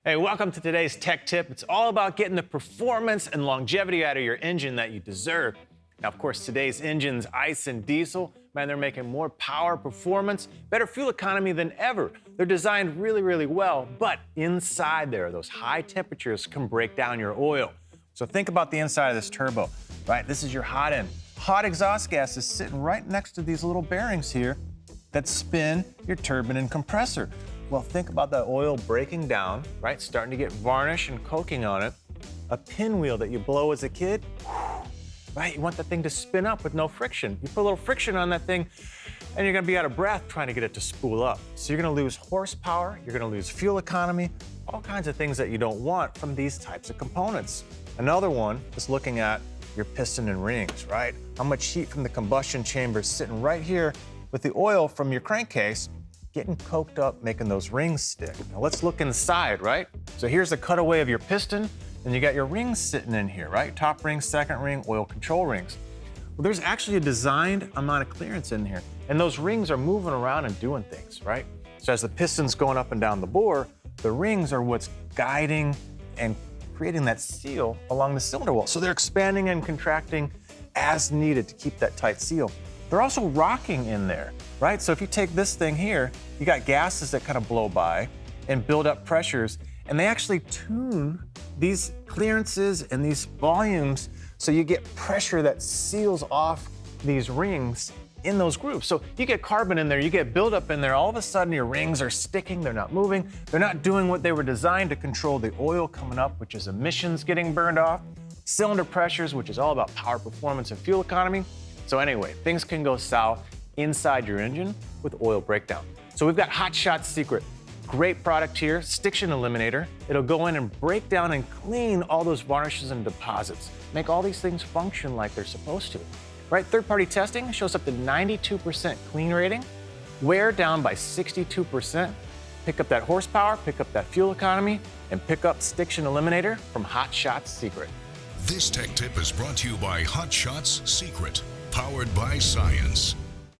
Hey, welcome to today's tech tip. It's all about getting the performance and longevity out of your engine that you deserve. Now, of course, today's engines, ICE and diesel, man, they're making more power, performance, better fuel economy than ever. They're designed really, really well, but inside there, those high temperatures can break down your oil. So think about the inside of this turbo, right? This is your hot end. Hot exhaust gas is sitting right next to these little bearings here that spin your turbine and compressor. Well, think about that oil breaking down, right? Starting to get varnish and coking on it. A pinwheel that you blow as a kid, right? You want that thing to spin up with no friction. You put a little friction on that thing and you're gonna be out of breath trying to get it to spool up. So you're gonna lose horsepower, you're gonna lose fuel economy, all kinds of things that you don't want from these types of components. Another one is looking at your piston and rings, right? How much heat from the combustion chamber is sitting right here with the oil from your crankcase getting coked up, making those rings stick. Now let's look inside, right? So here's the cutaway of your piston, and you got your rings sitting in here, right? Top ring, second ring, oil control rings. Well, there's actually a designed amount of clearance in here, and those rings are moving around and doing things, right? So as the piston's going up and down the bore, the rings are what's guiding and creating that seal along the cylinder wall. So they're expanding and contracting as needed to keep that tight seal. They're also rocking in there, right? So if you take this thing here, you got gases that kind of blow by and build up pressures, and they actually tune these clearances and these volumes so you get pressure that seals off these rings in those grooves. So you get carbon in there, you get buildup in there, all of a sudden your rings are sticking, they're not moving, they're not doing what they were designed to control the oil coming up, which is emissions getting burned off, cylinder pressures, which is all about power, performance, and fuel economy. So anyway, things can go south inside your engine with oil breakdown. So we've got Hot Shot's Secret. Great product here, Stiction Eliminator. It'll go in and break down and clean all those varnishes and deposits. Make all these things function like they're supposed to. Right, third-party testing shows up to 92% clean rating, wear down by 62%, pick up that horsepower, pick up that fuel economy, and pick up Stiction Eliminator from Hot Shot's Secret. This tech tip is brought to you by Hot Shot's Secret, powered by science.